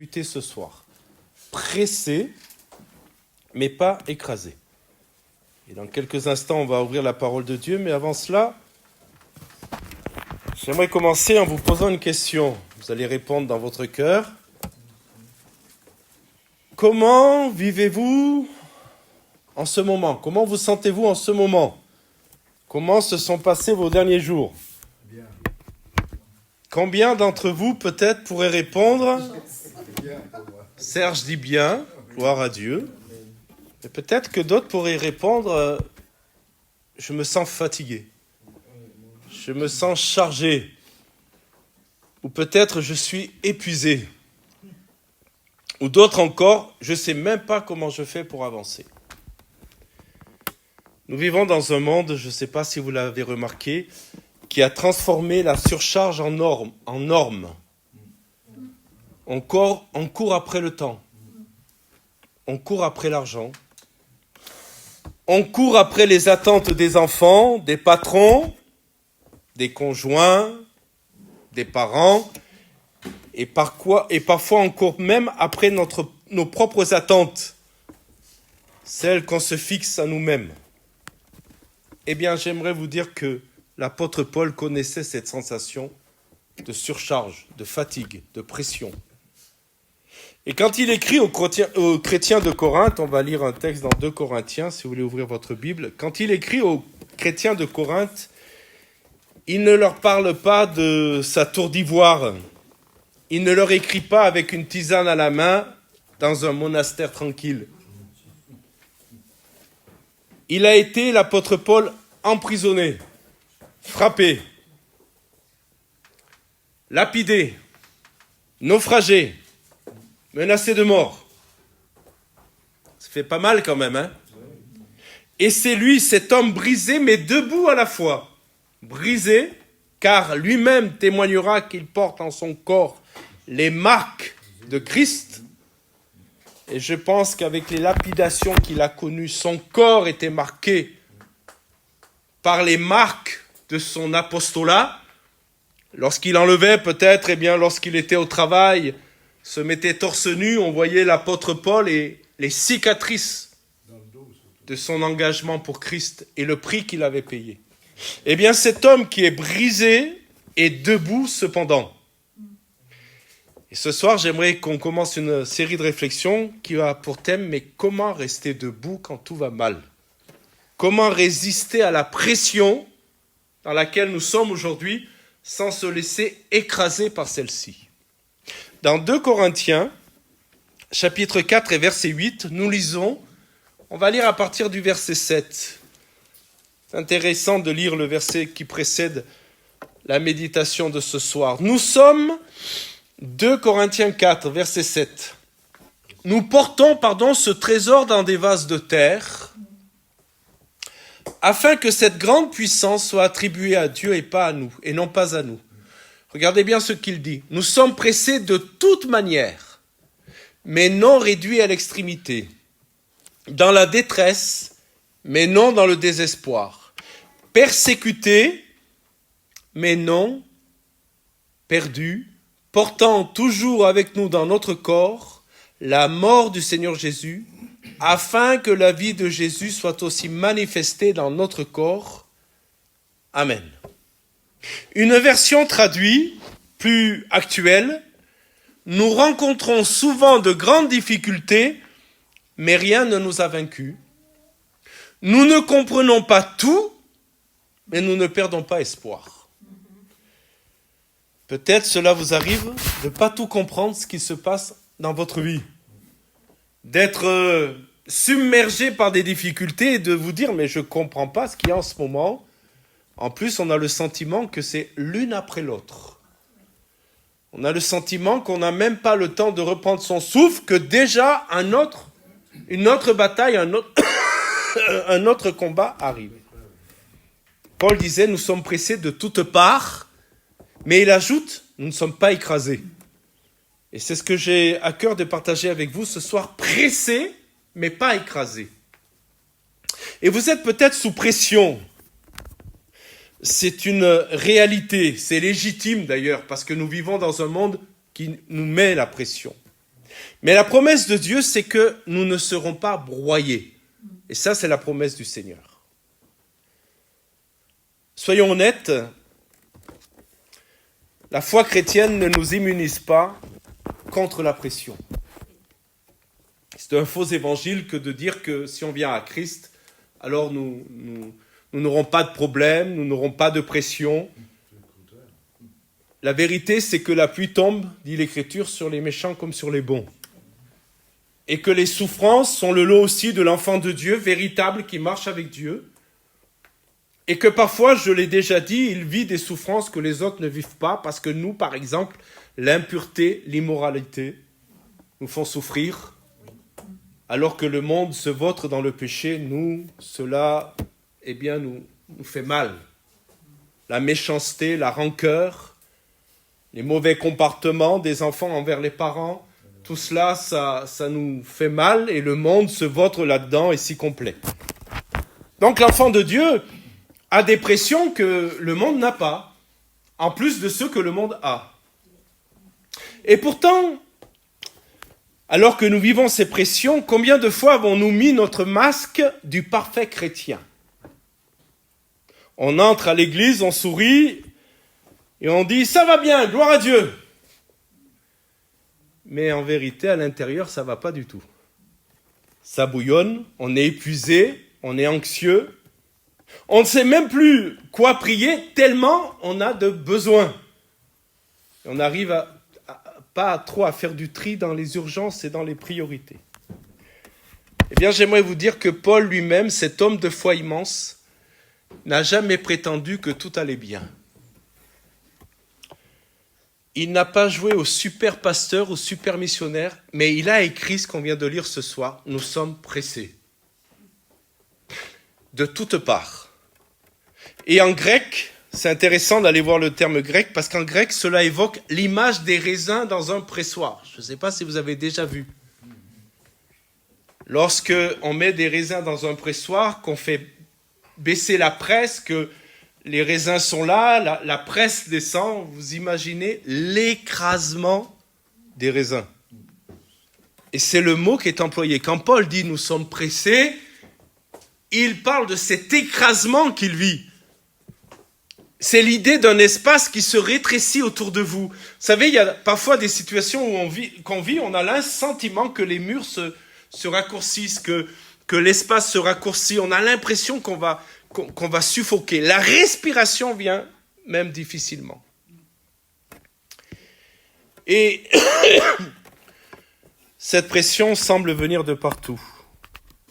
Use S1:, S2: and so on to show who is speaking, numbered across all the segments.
S1: discuter ce soir. Pressé, mais pas écrasé. Et dans quelques instants, on va ouvrir la parole de Dieu, mais avant cela, j'aimerais commencer en vous posant une question. Vous allez répondre dans votre cœur. Comment vivez-vous en ce moment? Comment vous sentez-vous en ce moment? Comment se sont passés vos derniers jours?
S2: Bien.
S1: Combien d'entre vous, peut-être, pourraient répondre?
S2: Bien pour moi.
S1: Serge dit bien, gloire à Dieu. Et peut-être que d'autres pourraient répondre, je me sens fatigué. Je me sens chargé. Ou peut-être je suis épuisé. Ou d'autres encore, je ne sais même pas comment je fais pour avancer. Nous vivons dans un monde, je ne sais pas si vous l'avez remarqué, qui a transformé la surcharge en norme. On court après le temps. On court après l'argent. On court après les attentes des enfants, des patrons, des conjoints, des parents. Et parfois on court même après nos propres attentes, celles qu'on se fixe à nous-mêmes. Eh bien, j'aimerais vous dire que l'apôtre Paul connaissait cette sensation de surcharge, de fatigue, de pression. Et quand il écrit aux chrétiens de Corinthe, on va lire un texte dans 2 Corinthiens, si vous voulez ouvrir votre Bible. Quand il écrit aux chrétiens de Corinthe, il ne leur parle pas de sa tour d'ivoire. Il ne leur écrit pas avec une tisane à la main dans un monastère tranquille. Il a été, l'apôtre Paul, emprisonné, frappé, lapidé, naufragé, menacé de mort. Ça fait pas mal quand même, hein? Et c'est lui, cet homme brisé, mais debout à la fois. Brisé, car lui-même témoignera qu'il porte en son corps les marques de Christ. Et je pense qu'avec les lapidations qu'il a connues, son corps était marqué par les marques de son apostolat. Lorsqu'il enlevait peut-être, lorsqu'il était au travail, se mettait torse nu, on voyait l'apôtre Paul et les cicatrices de son engagement pour Christ et le prix qu'il avait payé. Eh bien, cet homme qui est brisé est debout cependant. Et ce soir, j'aimerais qu'on commence une série de réflexions qui a pour thème « Mais comment rester debout quand tout va mal ?» Comment résister à la pression dans laquelle nous sommes aujourd'hui sans se laisser écraser par celle-ci? Dans 2 Corinthiens, chapitre 4 et verset 8, nous lisons, on va lire à partir du verset 7. C'est intéressant de lire le verset qui précède la méditation de ce soir. Nous sommes 2 Corinthiens 4, verset 7. Nous portons, ce trésor dans des vases de terre, afin que cette grande puissance soit attribuée à Dieu et pas à nous, et non pas à nous. Regardez bien ce qu'il dit. Nous sommes pressés de toute manière, mais non réduits à l'extrémité. Dans la détresse, mais non dans le désespoir. Persécutés, mais non perdus. Portant toujours avec nous dans notre corps la mort du Seigneur Jésus, afin que la vie de Jésus soit aussi manifestée dans notre corps. Amen. Une version traduite, plus actuelle, nous rencontrons souvent de grandes difficultés, mais rien ne nous a vaincus. Nous ne comprenons pas tout, mais nous ne perdons pas espoir. Peut-être cela vous arrive de ne pas tout comprendre ce qui se passe dans votre vie. D'être submergé par des difficultés et de vous dire « mais je ne comprends pas ce qu'il y a en ce moment ». En plus, on a le sentiment que c'est l'une après l'autre. On a le sentiment qu'on n'a même pas le temps de reprendre son souffle, que déjà une autre bataille, un autre combat arrive. Paul disait « nous sommes pressés de toutes parts ». Mais il ajoute, nous ne sommes pas écrasés. Et c'est ce que j'ai à cœur de partager avec vous ce soir, pressés, mais pas écrasés. Et vous êtes peut-être sous pression. C'est une réalité, c'est légitime d'ailleurs, parce que nous vivons dans un monde qui nous met la pression. Mais la promesse de Dieu, c'est que nous ne serons pas broyés. Et ça, c'est la promesse du Seigneur. Soyons honnêtes, la foi chrétienne ne nous immunise pas contre la pression. C'est un faux évangile que de dire que si on vient à Christ, alors nous n'aurons pas de problème, nous n'aurons pas de pression. La vérité, c'est que la pluie tombe, dit l'Écriture, sur les méchants comme sur les bons. Et que les souffrances sont le lot aussi de l'enfant de Dieu, véritable, qui marche avec Dieu. Et que parfois, je l'ai déjà dit, il vit des souffrances que les autres ne vivent pas, parce que nous, par exemple, l'impureté, l'immoralité, nous font souffrir, alors que le monde se vautre dans le péché, nous, cela, nous fait mal. La méchanceté, la rancœur, les mauvais comportements des enfants envers les parents, tout cela, ça nous fait mal, et le monde se vautre là-dedans et s'y complaît. Donc l'enfant de Dieu a des pressions que le monde n'a pas, en plus de ceux que le monde a. Et pourtant, alors que nous vivons ces pressions, combien de fois avons-nous mis notre masque du parfait chrétien ? On entre à l'église, on sourit, et on dit « ça va bien, gloire à Dieu !» Mais en vérité, à l'intérieur, ça ne va pas du tout. Ça bouillonne, on est épuisé, on est anxieux. On ne sait même plus quoi prier tellement on a de besoins. On n'arrive pas trop à faire du tri dans les urgences et dans les priorités. Eh bien, j'aimerais vous dire que Paul lui-même, cet homme de foi immense, n'a jamais prétendu que tout allait bien. Il n'a pas joué au super pasteur, au super missionnaire, mais il a écrit ce qu'on vient de lire ce soir. Nous sommes pressés. De toutes parts. Et en grec, c'est intéressant d'aller voir le terme grec, parce qu'en grec, cela évoque l'image des raisins dans un pressoir. Je ne sais pas si vous avez déjà vu. Lorsque on met des raisins dans un pressoir, qu'on fait baisser la presse, que les raisins sont là, la presse descend, vous imaginez l'écrasement des raisins. Et c'est le mot qui est employé. Quand Paul dit « nous sommes pressés », il parle de cet écrasement qu'il vit. C'est l'idée d'un espace qui se rétrécit autour de vous. Vous savez, il y a parfois des situations où on a l'assentiment que les murs se raccourcissent, que l'espace se raccourcit. On a l'impression qu'on va suffoquer. La respiration vient même difficilement. Et cette pression semble venir de partout.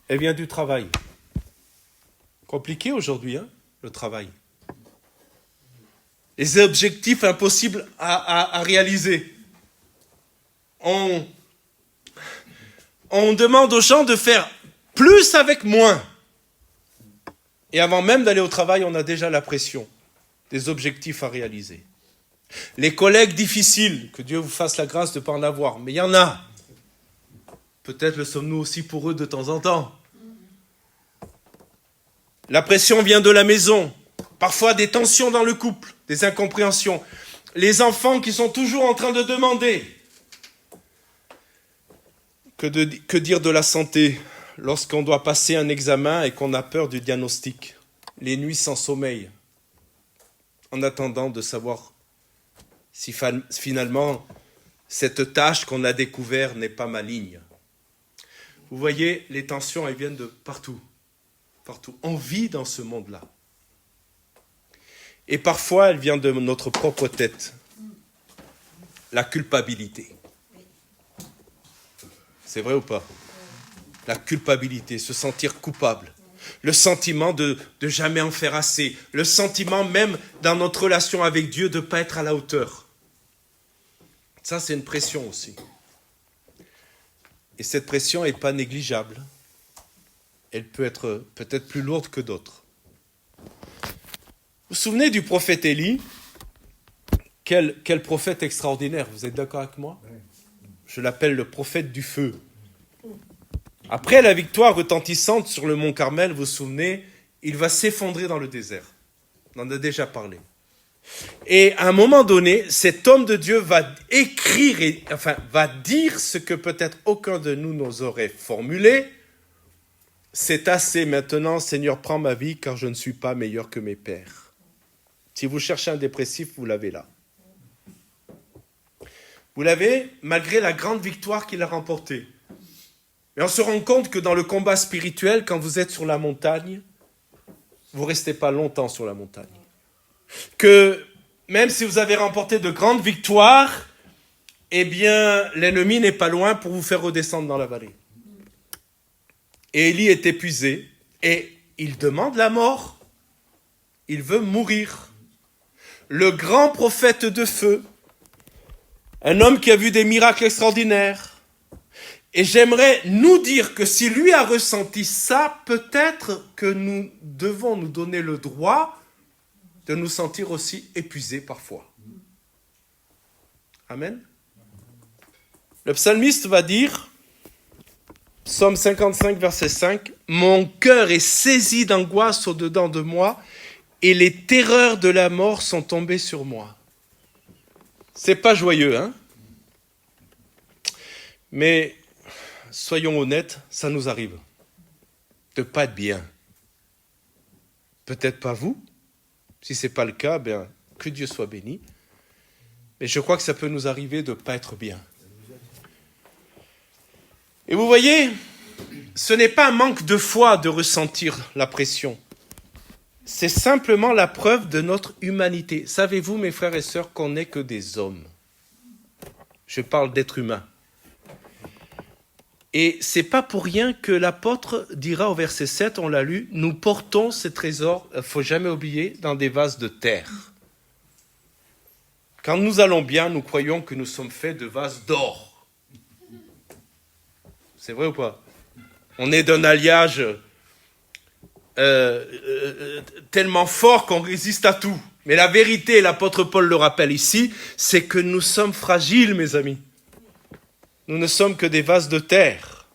S1: Elle vient du travail. Compliqué aujourd'hui, le travail. Les objectifs impossibles à réaliser. On demande aux gens de faire plus avec moins. Et avant même d'aller au travail, on a déjà la pression des objectifs à réaliser. Les collègues difficiles, que Dieu vous fasse la grâce de ne pas en avoir, mais il y en a. Peut-être le sommes-nous aussi pour eux de temps en temps. La pression vient de la maison. Parfois des tensions dans le couple, des incompréhensions. Les enfants qui sont toujours en train de demander. Que dire de la santé lorsqu'on doit passer un examen et qu'on a peur du diagnostic? Les nuits sans sommeil, en attendant de savoir si finalement cette tâche qu'on a découverte n'est pas maligne. Vous voyez, les tensions, elles viennent de partout. Partout. On vit dans ce monde-là. Et parfois, elle vient de notre propre tête. La culpabilité. C'est vrai ou pas? La culpabilité, se sentir coupable. Le sentiment de jamais en faire assez. Le sentiment même dans notre relation avec Dieu de ne pas être à la hauteur. Ça, c'est une pression aussi. Et cette pression n'est pas négligeable. Elle peut être peut-être plus lourde que d'autres. Vous vous souvenez du prophète Élie? Quel prophète extraordinaire, vous êtes d'accord avec moi? Je l'appelle le prophète du feu. Après la victoire retentissante sur le mont Carmel, vous vous souvenez, il va s'effondrer dans le désert. On en a déjà parlé. Et à un moment donné, cet homme de Dieu va écrire, va dire ce que peut-être aucun de nous n'oserait formuler. C'est assez maintenant, Seigneur, prends ma vie, car je ne suis pas meilleur que mes pères. Si vous cherchez un dépressif, vous l'avez là. Vous l'avez, malgré la grande victoire qu'il a remportée. Mais on se rend compte que dans le combat spirituel, quand vous êtes sur la montagne, vous ne restez pas longtemps sur la montagne. Que même si vous avez remporté de grandes victoires, eh bien, l'ennemi n'est pas loin pour vous faire redescendre dans la vallée. Et Élie est épuisé et il demande la mort. Il veut mourir. Le grand prophète de feu, un homme qui a vu des miracles extraordinaires. Et j'aimerais nous dire que si lui a ressenti ça, peut-être que nous devons nous donner le droit de nous sentir aussi épuisés parfois. Amen. Le psalmiste va dire, Psaume 55, verset 5, « Mon cœur est saisi d'angoisse au-dedans de moi, et les terreurs de la mort sont tombées sur moi. » C'est pas joyeux, hein? Mais soyons honnêtes, ça nous arrive de ne pas être bien. Peut-être pas vous. Si ce n'est pas le cas, bien, que Dieu soit béni. Mais je crois que ça peut nous arriver de ne pas être bien. Et vous voyez, ce n'est pas un manque de foi de ressentir la pression. C'est simplement la preuve de notre humanité. Savez-vous, mes frères et sœurs, qu'on n'est que des hommes? Je parle d'êtres humains. Et ce n'est pas pour rien que l'apôtre dira au verset 7, on l'a lu, « Nous portons ces trésors, il ne faut jamais oublier, dans des vases de terre. » Quand nous allons bien, nous croyons que nous sommes faits de vases d'or. C'est vrai ou pas? On est d'un alliage tellement fort qu'on résiste à tout. Mais la vérité, l'apôtre Paul le rappelle ici, c'est que nous sommes fragiles, mes amis. Nous ne sommes que des vases de terre.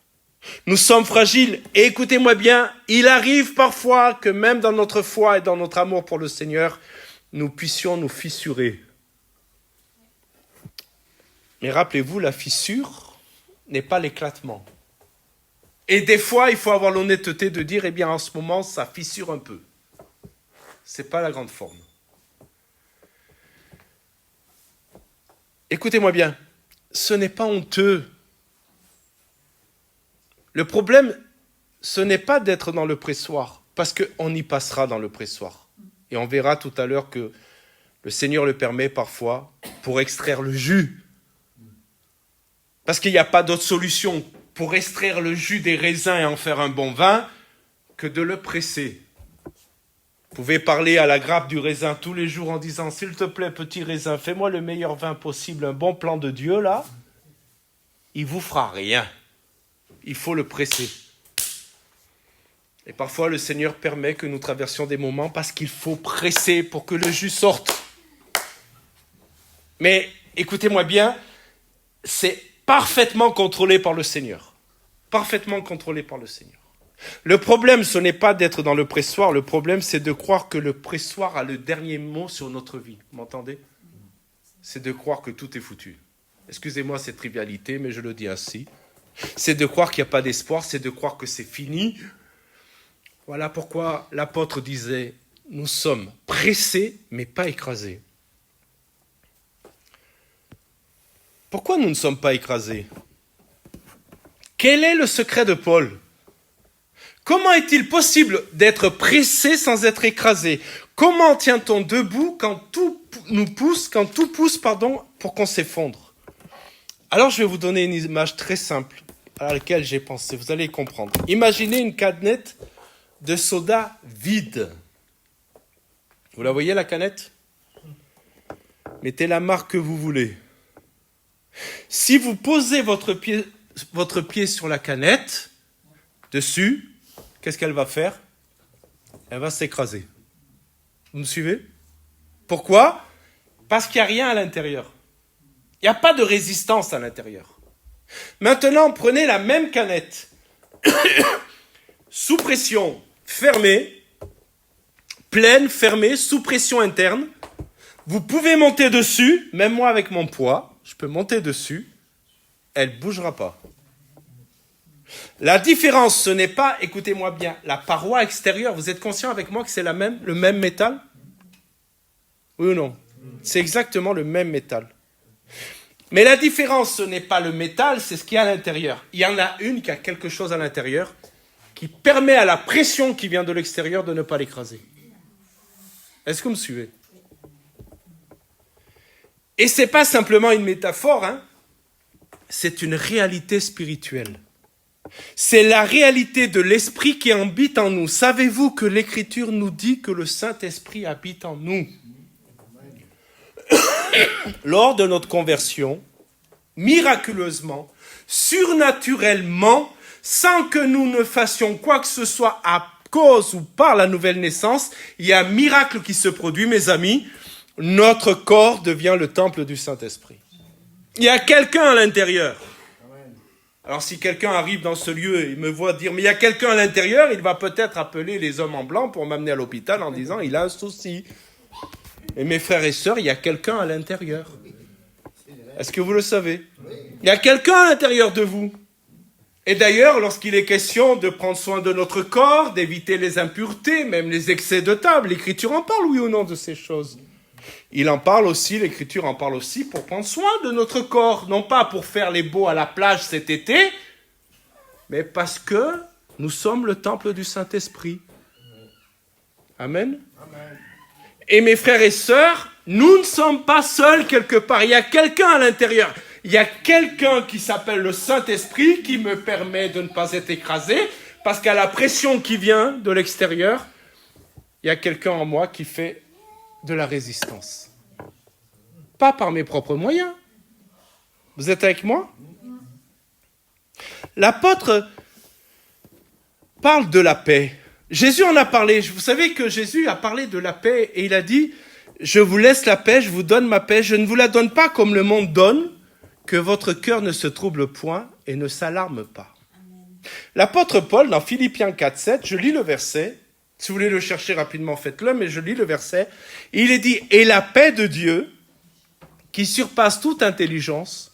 S1: Nous sommes fragiles. Et écoutez-moi bien, il arrive parfois que même dans notre foi et dans notre amour pour le Seigneur, nous puissions nous fissurer. Mais rappelez-vous, la fissure n'est pas l'éclatement. Et des fois, il faut avoir l'honnêteté de dire, eh bien, en ce moment, ça fissure un peu. Ce n'est pas la grande forme. Écoutez-moi bien, ce n'est pas honteux. Le problème, ce n'est pas d'être dans le pressoir, parce qu'on y passera dans le pressoir. Et on verra tout à l'heure que le Seigneur le permet parfois pour extraire le jus. Parce qu'il n'y a pas d'autre solution pour extraire le jus des raisins et en faire un bon vin que de le presser. Vous pouvez parler à la grappe du raisin tous les jours en disant « S'il te plaît, petit raisin, fais-moi le meilleur vin possible, un bon plan de Dieu, là. » Il ne vous fera rien. Il faut le presser. Et parfois, le Seigneur permet que nous traversions des moments parce qu'il faut presser pour que le jus sorte. Mais écoutez-moi bien, c'est parfaitement contrôlé par le Seigneur. Parfaitement contrôlé par le Seigneur. Le problème, ce n'est pas d'être dans le pressoir. Le problème, c'est de croire que le pressoir a le dernier mot sur notre vie. Vous m'entendez? C'est de croire que tout est foutu. Excusez-moi cette trivialité, mais je le dis ainsi. C'est de croire qu'il n'y a pas d'espoir, c'est de croire que c'est fini. Voilà pourquoi l'apôtre disait, nous sommes pressés, mais pas écrasés. Pourquoi nous ne sommes pas écrasés? Quel est le secret de Paul? Comment est-il possible d'être pressé sans être écrasé? Comment tient-on debout quand tout pousse pour qu'on s'effondre? Alors je vais vous donner une image très simple à laquelle j'ai pensé, vous allez comprendre. Imaginez une canette de soda vide. Vous la voyez la canette? Mettez la marque que vous voulez. Si vous posez votre pied sur la canette, dessus, qu'est-ce qu'elle va faire? Elle va s'écraser. Vous me suivez? Pourquoi? Parce qu'il n'y a rien à l'intérieur. Il n'y a pas de résistance à l'intérieur. Maintenant, prenez la même canette, sous pression, fermée, pleine, fermée, sous pression interne. Vous pouvez monter dessus, même moi avec mon poids, je peux monter dessus, elle ne bougera pas. La différence, ce n'est pas, écoutez-moi bien, la paroi extérieure. Vous êtes conscient avec moi que c'est le même métal? Oui ou non? C'est exactement le même métal. Mais la différence, ce n'est pas le métal, c'est ce qu'il y a à l'intérieur. Il y en a une qui a quelque chose à l'intérieur qui permet à la pression qui vient de l'extérieur de ne pas l'écraser. Est-ce que vous me suivez? Et ce n'est pas simplement une métaphore, hein. C'est une réalité spirituelle. C'est la réalité de l'Esprit qui habite en nous. Savez-vous que l'Écriture nous dit que le Saint-Esprit habite en nous? Lors de notre conversion, miraculeusement, surnaturellement, sans que nous ne fassions quoi que ce soit à cause ou par la nouvelle naissance, il y a un miracle qui se produit, mes amis. Notre corps devient le temple du Saint-Esprit. Il y a quelqu'un à l'intérieur. Alors si quelqu'un arrive dans ce lieu et me voit dire « mais il y a quelqu'un à l'intérieur », il va peut-être appeler les hommes en blanc pour m'amener à l'hôpital en disant « il a un souci ». Et mes frères et sœurs, il y a quelqu'un à l'intérieur. Est-ce que vous le savez? Il y a quelqu'un à l'intérieur de vous. Et d'ailleurs, lorsqu'il est question de prendre soin de notre corps, d'éviter les impuretés, même les excès de table, l'Écriture en parle, oui ou non, de ces choses? Il en parle aussi, l'Écriture en parle aussi pour prendre soin de notre corps, non pas pour faire les beaux à la plage cet été, mais parce que nous sommes le temple du Saint-Esprit. Amen. Amen. Et mes frères et sœurs, nous ne sommes pas seuls quelque part. Il y a quelqu'un à l'intérieur. Il y a quelqu'un qui s'appelle le Saint-Esprit qui me permet de ne pas être écrasé, parce qu'à la pression qui vient de l'extérieur, il y a quelqu'un en moi qui fait de la résistance. Pas par mes propres moyens. Vous êtes avec moi? L'apôtre parle de la paix. Jésus en a parlé. Vous savez que Jésus a parlé de la paix et il a dit « Je vous laisse la paix, je vous donne ma paix. Je ne vous la donne pas comme le monde donne, que votre cœur ne se trouble point et ne s'alarme pas. » L'apôtre Paul, dans Philippiens 4:7, je lis le verset. Si vous voulez le chercher rapidement, faites-le, mais je lis le verset. Il est dit « Et la paix de Dieu, qui surpasse toute intelligence,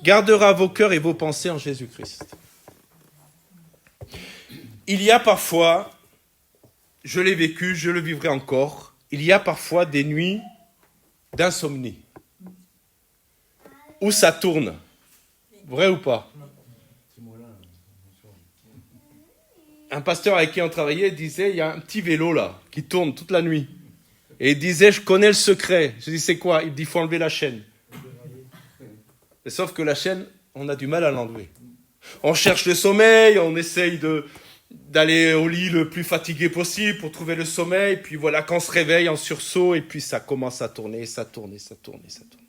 S1: gardera vos cœurs et vos pensées en Jésus-Christ. » Il y a parfois, je l'ai vécu, je le vivrai encore, il y a parfois des nuits d'insomnie, où ça tourne. Vrai ou pas? Un pasteur avec qui on travaillait disait, il y a un petit vélo là, qui tourne toute la nuit. Et il disait, je connais le secret. Je dis, c'est quoi? Il dit, il faut enlever la chaîne. Mais sauf que la chaîne, on a du mal à l'enlever. On cherche le sommeil, on essaye d'aller au lit le plus fatigué possible pour trouver le sommeil. Puis voilà, quand on se réveille en sursaut, et puis ça commence à tourner, ça tourne, et ça tourne, et ça tourne.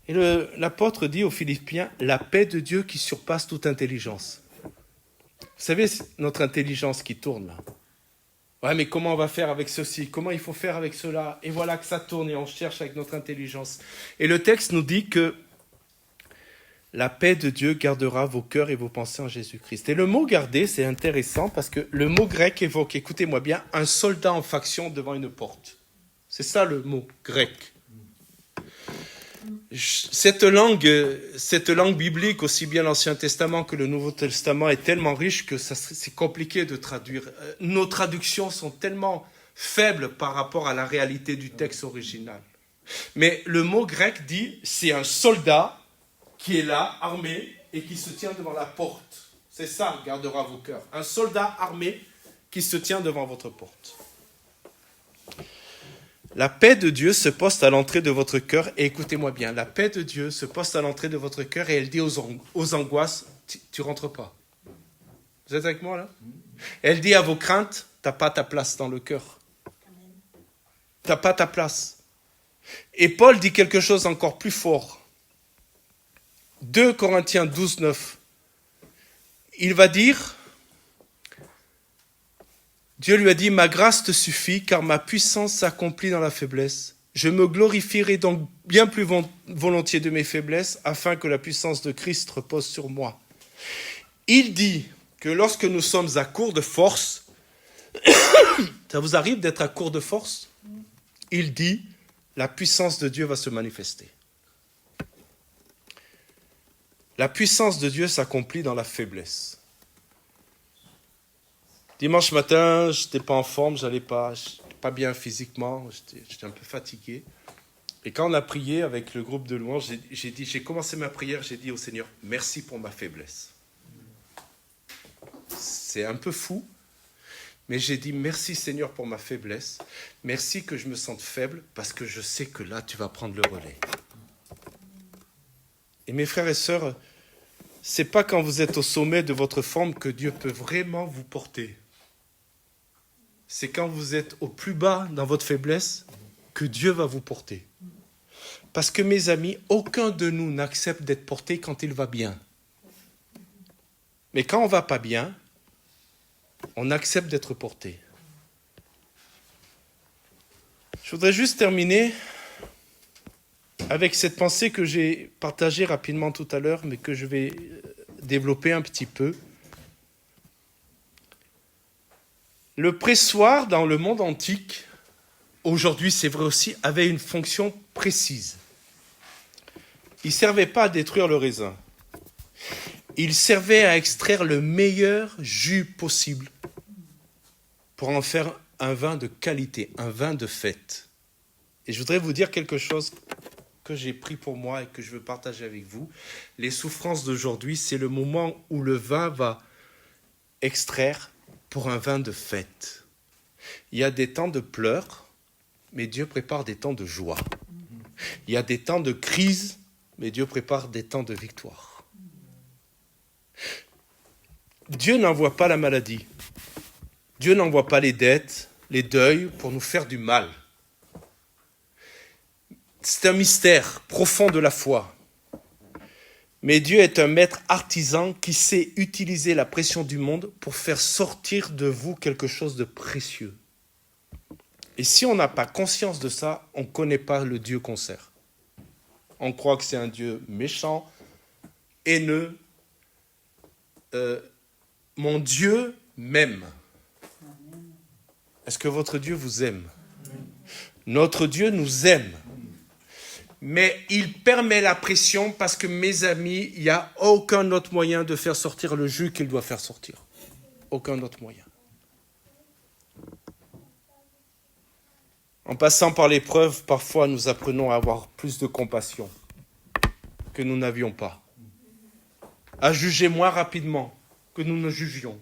S1: Et l'apôtre dit aux Philippiens, la paix de Dieu qui surpasse toute intelligence. Vous savez, notre intelligence qui tourne là. Ouais, mais comment on va faire avec ceci? Comment il faut faire avec cela? Et voilà que ça tourne et on cherche avec notre intelligence. Et le texte nous dit que la paix de Dieu gardera vos cœurs et vos pensées en Jésus-Christ. Et le mot garder, c'est intéressant parce que le mot grec évoque, écoutez-moi bien, un soldat en faction devant une porte. C'est ça le mot grec. Cette langue biblique, aussi bien l'Ancien Testament que le Nouveau Testament, est tellement riche que c'est compliqué de traduire. Nos traductions sont tellement faibles par rapport à la réalité du texte original. Mais le mot grec dit, c'est un soldat qui est là, armé, et qui se tient devant la porte. C'est ça, gardera vos cœurs. Un soldat armé qui se tient devant votre porte. La paix de Dieu se poste à l'entrée de votre cœur, et écoutez-moi bien, la paix de Dieu se poste à l'entrée de votre cœur, et elle dit aux angoisses, tu rentres pas. Vous êtes avec moi là? Elle dit à vos craintes, t'as pas ta place dans le cœur. T'as pas ta place. Et Paul dit quelque chose encore plus fort. 2 Corinthiens 12:9. Il va dire, Dieu lui a dit, ma grâce te suffit, car ma puissance s'accomplit dans la faiblesse. Je me glorifierai donc bien plus volontiers de mes faiblesses, afin que la puissance de Christ repose sur moi. Il dit que lorsque nous sommes à court de force, ça vous arrive d'être à court de force? il dit, la puissance de Dieu va se manifester. La puissance de Dieu s'accomplit dans la faiblesse. Dimanche matin, je n'étais pas en forme, je n'allais pas bien physiquement, j'étais un peu fatigué. Et quand on a prié avec le groupe de louanges, j'ai commencé ma prière, j'ai dit au Seigneur, merci pour ma faiblesse. C'est un peu fou, mais j'ai dit merci Seigneur pour ma faiblesse. Merci que je me sente faible parce que je sais que là tu vas prendre le relais. Et mes frères et sœurs, c'est pas quand vous êtes au sommet de votre forme que Dieu peut vraiment vous porter. C'est quand vous êtes au plus bas dans votre faiblesse que Dieu va vous porter. Parce que mes amis, aucun de nous n'accepte d'être porté quand il va bien. Mais quand on ne va pas bien, on accepte d'être porté. Je voudrais juste terminer avec cette pensée que j'ai partagée rapidement tout à l'heure, mais que je vais développer un petit peu. Le pressoir dans le monde antique, aujourd'hui c'est vrai aussi, avait une fonction précise. Il ne servait pas à détruire le raisin. Il servait à extraire le meilleur jus possible pour en faire un vin de qualité, un vin de fête. Et je voudrais vous dire quelque chose que j'ai pris pour moi et que je veux partager avec vous. Les souffrances d'aujourd'hui, c'est le moment où le vin va extraire pour un vin de fête. Il y a des temps de pleurs, mais Dieu prépare des temps de joie. Il y a des temps de crise, mais Dieu prépare des temps de victoire. Dieu n'envoie pas la maladie. Dieu n'envoie pas les dettes, les deuils pour nous faire du mal. C'est un mystère profond de la foi. Mais Dieu est un maître artisan qui sait utiliser la pression du monde pour faire sortir de vous quelque chose de précieux. Et si on n'a pas conscience de ça, on ne connaît pas le Dieu qu'on sert. On croit que c'est un Dieu méchant, haineux. Mon Dieu m'aime. Est-ce que votre Dieu vous aime? Notre Dieu nous aime. Mais il permet la pression parce que, mes amis, il n'y a aucun autre moyen de faire sortir le jus qu'il doit faire sortir. Aucun autre moyen. En passant par l'épreuve, parfois nous apprenons à avoir plus de compassion que nous n'avions pas. À juger moins rapidement que nous ne jugions.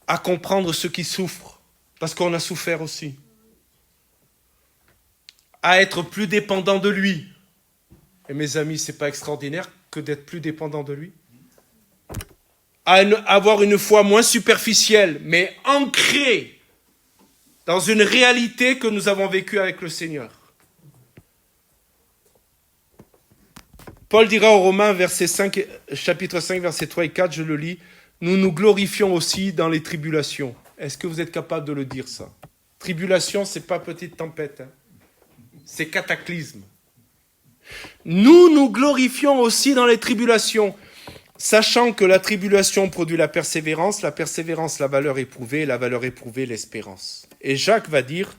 S1: À comprendre ceux qui souffrent, parce qu'on a souffert aussi. À être plus dépendant de lui. Et mes amis, c'est pas extraordinaire que d'être plus dépendant de lui? À avoir une foi moins superficielle, mais ancrée dans une réalité que nous avons vécue avec le Seigneur. Paul dira aux Romains, chapitre 5, versets 3 et 4, je le lis, « Nous nous glorifions aussi dans les tribulations. » Est-ce que vous êtes capable de le dire, ça? Tribulation, ce n'est pas petite tempête, hein. C'est cataclysme. Nous nous glorifions aussi dans les tribulations, sachant que la tribulation produit la persévérance, la valeur éprouvée, et la valeur éprouvée, l'espérance. Et Jacques va dire,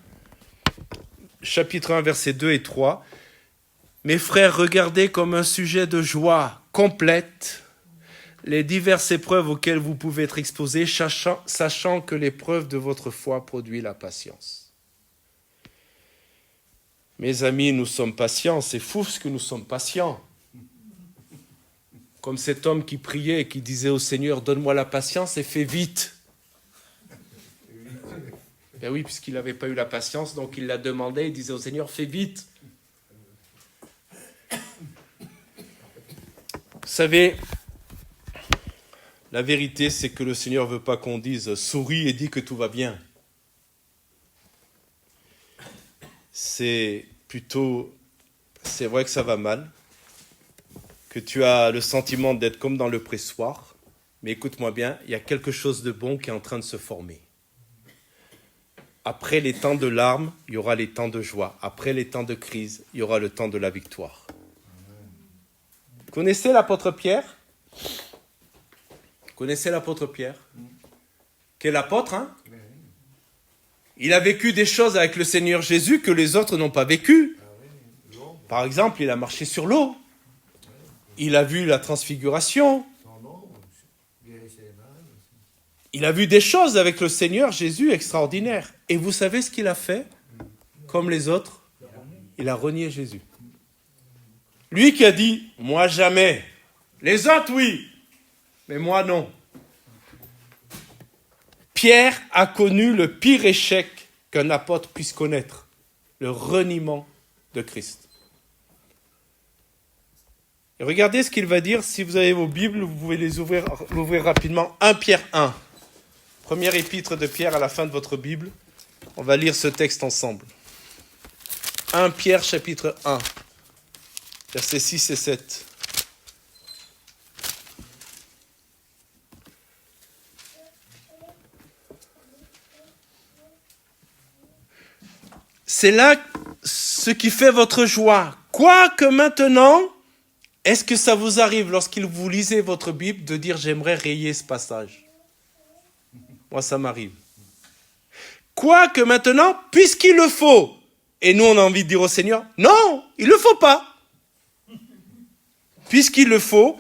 S1: chapitre 1, versets 2 et 3, « Mes frères, regardez comme un sujet de joie complète les diverses épreuves auxquelles vous pouvez être exposés, sachant que l'épreuve de votre foi produit la patience. » Mes amis, nous sommes patients. C'est fou ce que nous sommes patients. Comme cet homme qui priait et qui disait au Seigneur, donne-moi la patience et fais vite. Ben oui, puisqu'il n'avait pas eu la patience, donc il la demandait, il disait au Seigneur, fais vite. Vous savez, la vérité, c'est que le Seigneur ne veut pas qu'on dise « souris et dis que tout va bien ». C'est vrai que ça va mal, que tu as le sentiment d'être comme dans le pressoir, mais écoute-moi bien, il y a quelque chose de bon qui est en train de se former. Après les temps de larmes, il y aura les temps de joie. Après les temps de crise, il y aura le temps de la victoire. Vous connaissez l'apôtre Pierre? Vous connaissez l'apôtre Pierre? Quel apôtre, hein? Il a vécu des choses avec le Seigneur Jésus que les autres n'ont pas vécues. Par exemple, il a marché sur l'eau. Il a vu la transfiguration. Il a vu des choses avec le Seigneur Jésus extraordinaires. Et vous savez ce qu'il a fait? Comme les autres, il a renié Jésus. Lui qui a dit, moi jamais. Les autres, oui, mais moi non. Pierre a connu le pire échec qu'un apôtre puisse connaître, le reniement de Christ. Et regardez ce qu'il va dire, si vous avez vos Bibles, vous pouvez l'ouvrir rapidement. 1 Pierre 1, première épître de Pierre à la fin de votre Bible. On va lire ce texte ensemble. 1 Pierre chapitre 1, versets 6 et 7. C'est là ce qui fait votre joie. Quoique maintenant, est-ce que ça vous arrive lorsqu'il vous lisez votre Bible de dire « j'aimerais rayer ce passage ». Moi, ça m'arrive. Quoique maintenant, puisqu'il le faut, et nous on a envie de dire au Seigneur « non, il ne le faut pas ». Puisqu'il le faut,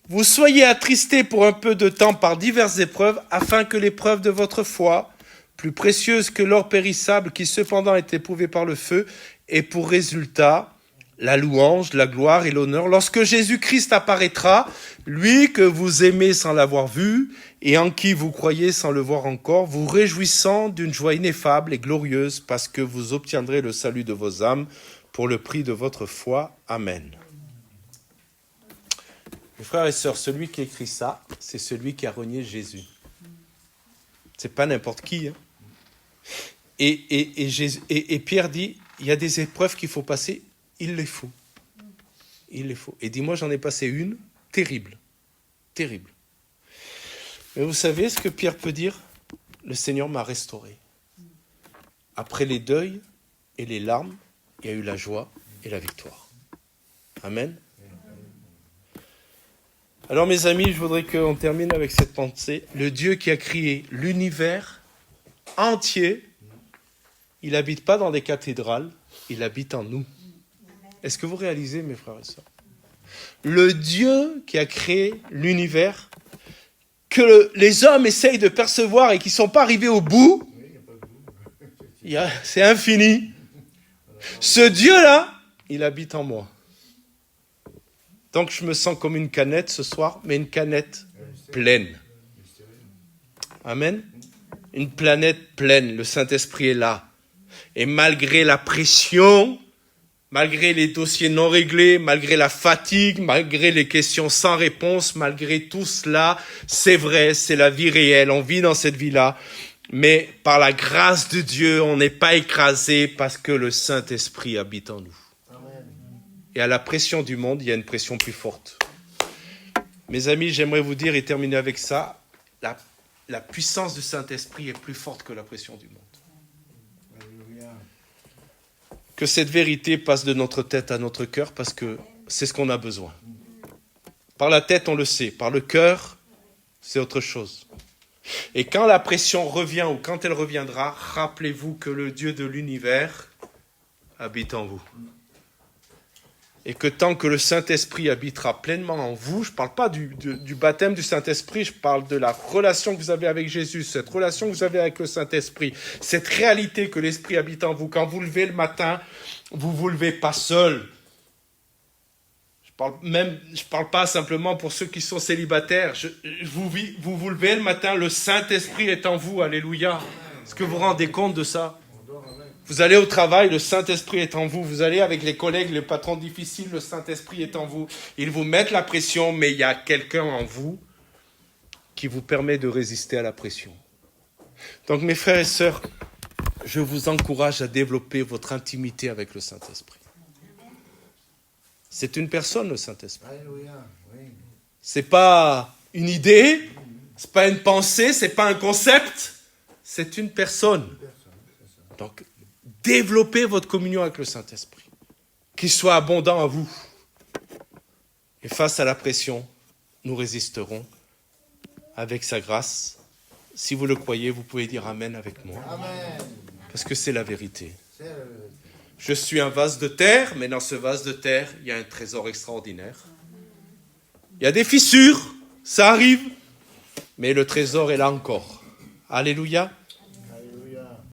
S1: vous soyez attristés pour un peu de temps par diverses épreuves, afin que l'épreuve de votre foi, plus précieuse que l'or périssable qui cependant est éprouvé par le feu, ait pour résultat la louange, la gloire et l'honneur lorsque Jésus-Christ apparaîtra, lui que vous aimez sans l'avoir vu et en qui vous croyez sans le voir encore, vous réjouissant d'une joie ineffable et glorieuse parce que vous obtiendrez le salut de vos âmes pour le prix de votre foi. Amen. Mes frères et sœurs, celui qui écrit ça, c'est celui qui a renié Jésus. C'est pas n'importe qui. Hein. Et Pierre dit, il y a des épreuves qu'il faut passer, il les faut. Il les faut. Et dis-moi, j'en ai passé une terrible. Terrible. Mais vous savez ce que Pierre peut dire? Le Seigneur m'a restauré. Après les deuils et les larmes, il y a eu la joie et la victoire. Amen. Alors mes amis, je voudrais qu'on termine avec cette pensée. Le Dieu qui a créé l'univers entier, il n'habite pas dans des cathédrales, il habite en nous. Est-ce que vous réalisez, mes frères et sœurs? Le Dieu qui a créé l'univers, que les hommes essayent de percevoir et qui ne sont pas arrivés au bout, c'est infini. Ce Dieu-là, il habite en moi. Donc je me sens comme une canette ce soir, mais une canette pleine. Amen. Une planète pleine, le Saint-Esprit est là. Et malgré la pression, malgré les dossiers non réglés, malgré la fatigue, malgré les questions sans réponse, malgré tout cela, c'est vrai, c'est la vie réelle, on vit dans cette vie-là. Mais par la grâce de Dieu, on n'est pas écrasé parce que le Saint-Esprit habite en nous. Et à la pression du monde, il y a une pression plus forte. Mes amis, j'aimerais vous dire et terminer avec ça, la puissance du Saint-Esprit est plus forte que la pression du monde. Que cette vérité passe de notre tête à notre cœur parce que c'est ce qu'on a besoin. Par la tête, on le sait. Par le cœur, c'est autre chose. Et quand la pression revient ou quand elle reviendra, rappelez-vous que le Dieu de l'univers habite en vous. Et que tant que le Saint-Esprit habitera pleinement en vous, je ne parle pas du baptême du Saint-Esprit, je parle de la relation que vous avez avec Jésus, cette relation que vous avez avec le Saint-Esprit, cette réalité que l'Esprit habite en vous. Quand vous levez le matin, vous ne vous levez pas seul. Je parle pas simplement pour ceux qui sont célibataires. Vous levez le matin, le Saint-Esprit est en vous, alléluia. Est-ce que vous vous rendez compte de ça? Vous allez au travail, le Saint-Esprit est en vous. Vous allez avec les collègues, les patrons difficiles, le Saint-Esprit est en vous. Ils vous mettent la pression, mais il y a quelqu'un en vous qui vous permet de résister à la pression. Donc mes frères et sœurs, je vous encourage à développer votre intimité avec le Saint-Esprit. C'est une personne, le Saint-Esprit. C'est pas une idée, c'est pas une pensée, c'est pas un concept, c'est une personne. Donc, développez votre communion avec le Saint-Esprit. Qu'il soit abondant à vous. Et face à la pression, nous résisterons avec sa grâce. Si vous le croyez, vous pouvez dire Amen avec moi.
S2: Amen.
S1: Parce que c'est la vérité. Je suis un vase de terre, mais dans ce vase de terre, il y a un trésor extraordinaire. Il y a des fissures, ça arrive, mais le trésor est là encore. Alléluia.